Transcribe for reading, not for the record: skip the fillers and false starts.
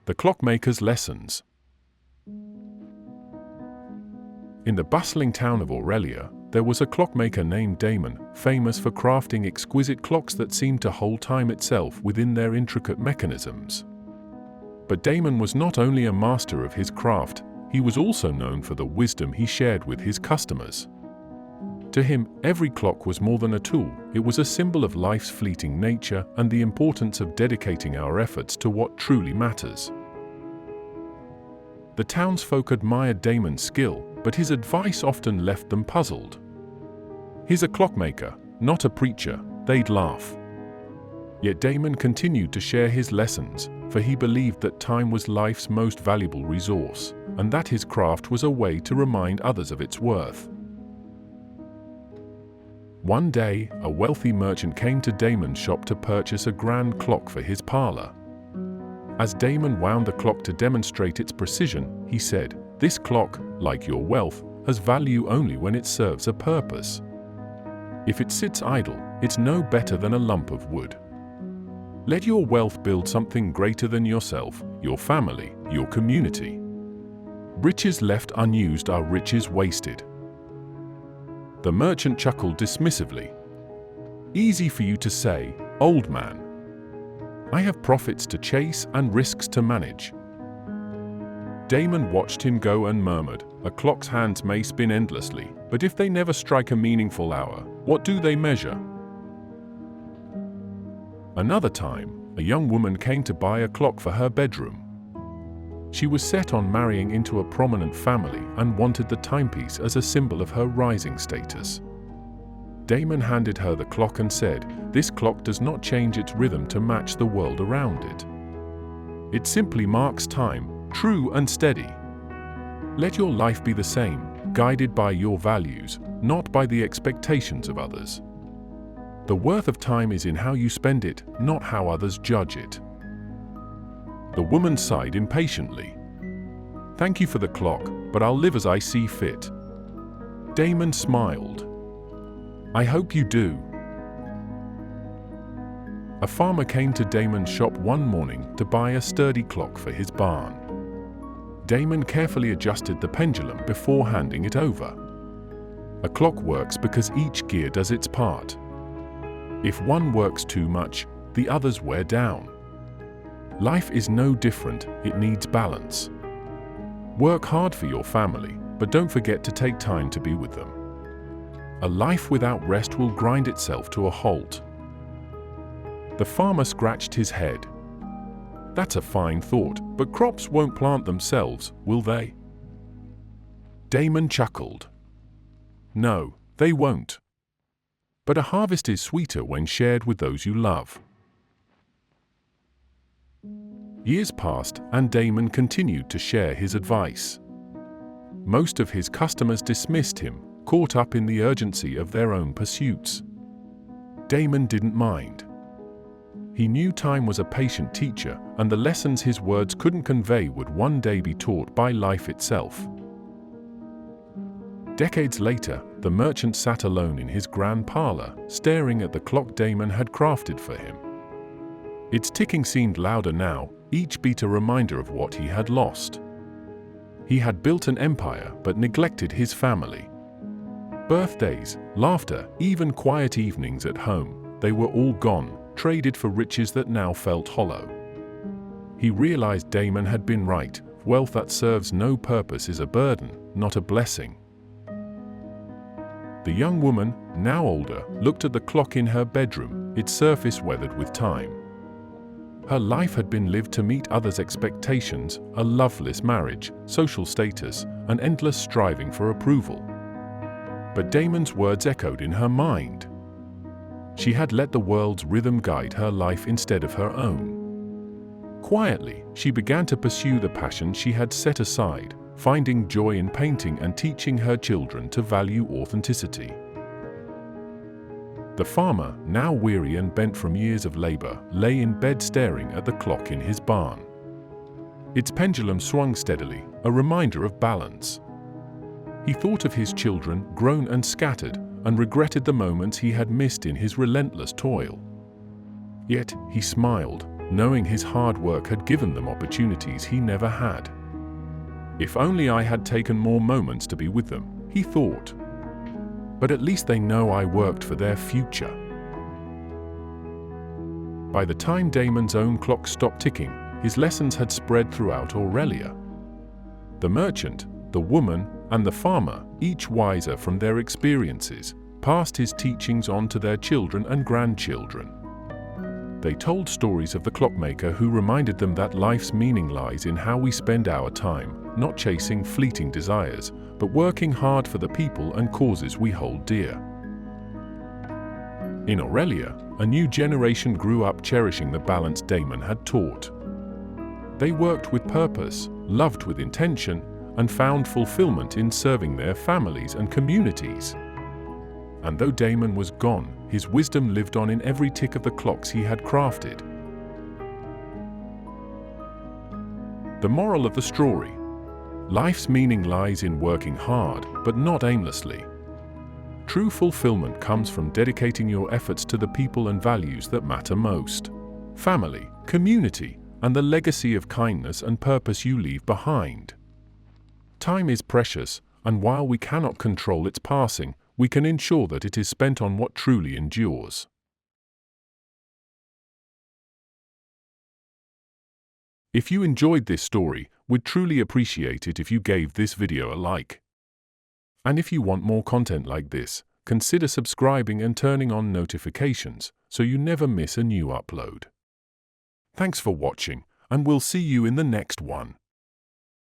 The Clockmaker's Lessons. In the bustling town of Aurelia, there was a clockmaker named Damon, famous for crafting exquisite clocks that seemed to hold time itself within their intricate mechanisms. But Damon was not only a master of his craft, he was also known for the wisdom he shared with his customers. To him, every clock was more than a tool. It was a symbol of life's fleeting nature and the importance of dedicating our efforts to what truly matters. The townsfolk admired Damon's skill, but his advice often left them puzzled. "He's a clockmaker, not a preacher," they'd laugh. Yet Damon continued to share his lessons, for he believed that time was life's most valuable resource, and that his craft was a way to remind others of its worth. One day, a wealthy merchant came to Damon's shop to purchase a grand clock for his parlor. As Damon wound the clock to demonstrate its precision, he said, "This clock, like your wealth, has value only when it serves a purpose. If it sits idle, it's no better than a lump of wood. Let your wealth build something greater than yourself, your family, your community. Riches left unused are riches wasted." The merchant chuckled dismissively. "Easy for you to say, old man. I have profits to chase and risks to manage." Damon watched him go and murmured, "A clock's hands may spin endlessly, but if they never strike a meaningful hour, what do they measure?" Another time, a young woman came to buy a clock for her bedroom. She was set on marrying into a prominent family and wanted the timepiece as a symbol of her rising status. Damon handed her the clock and said, "This clock does not change its rhythm to match the world around it. It simply marks time, true and steady. Let your life be the same, guided by your values, not by the expectations of others. The worth of time is in how you spend it, not how others judge it." The woman sighed impatiently. "Thank you for the clock, but I'll live as I see fit." Damon smiled. "I hope you do." A farmer came to Damon's shop one morning to buy a sturdy clock for his barn. Damon carefully adjusted the pendulum before handing it over. A clock works because each gear does its part. If one works too much, the others wear down. Life is no different, it needs balance. Work hard for your family, but don't forget to take time to be with them. A life without rest will grind itself to a halt. The farmer scratched his head. "That's a fine thought, but crops won't plant themselves, will they?" Damon chuckled. "No, they won't. But a harvest is sweeter when shared with those you love." Years passed, and Damon continued to share his advice. Most of his customers dismissed him, caught up in the urgency of their own pursuits. Damon didn't mind. He knew time was a patient teacher, and the lessons his words couldn't convey would one day be taught by life itself. Decades later, the merchant sat alone in his grand parlor, staring at the clock Damon had crafted for him. Its ticking seemed louder now, each beat a reminder of what he had lost. He had built an empire but neglected his family. Birthdays, laughter, even quiet evenings at home, they were all gone, traded for riches that now felt hollow. He realized Damon had been right. Wealth that serves no purpose is a burden, not a blessing. The young woman, now older, looked at the clock in her bedroom, its surface weathered with time. Her life had been lived to meet others' expectations, a loveless marriage, social status, and endless striving for approval. But Damon's words echoed in her mind. She had let the world's rhythm guide her life instead of her own. Quietly, she began to pursue the passion she had set aside, finding joy in painting and teaching her children to value authenticity. The farmer, now weary and bent from years of labor, lay in bed staring at the clock in his barn. Its pendulum swung steadily, a reminder of balance. He thought of his children, grown and scattered, and regretted the moments he had missed in his relentless toil. Yet, he smiled, knowing his hard work had given them opportunities he never had. If only I had taken more moments to be with them, he thought. But at least they know I worked for their future. By the time Damon's own clock stopped ticking, his lessons had spread throughout Aurelia. The merchant, the woman, and the farmer, each wiser from their experiences, passed his teachings on to their children and grandchildren. They told stories of the clockmaker who reminded them that life's meaning lies in how we spend our time, not chasing fleeting desires, but working hard for the people and causes we hold dear. In Aurelia, a new generation grew up cherishing the balance Damon had taught. They worked with purpose, loved with intention, and found fulfillment in serving their families and communities. And though Damon was gone, his wisdom lived on in every tick of the clocks he had crafted. The moral of the story: life's meaning lies in working hard, but not aimlessly. True fulfillment comes from dedicating your efforts to the people and values that matter most: family, community, and the legacy of kindness and purpose you leave behind. Time is precious, and while we cannot control its passing, we can ensure that it is spent on what truly endures. If you enjoyed this story, we'd truly appreciate it if you gave this video a like. And if you want more content like this, consider subscribing and turning on notifications so you never miss a new upload. Thanks for watching, and we'll see you in the next one.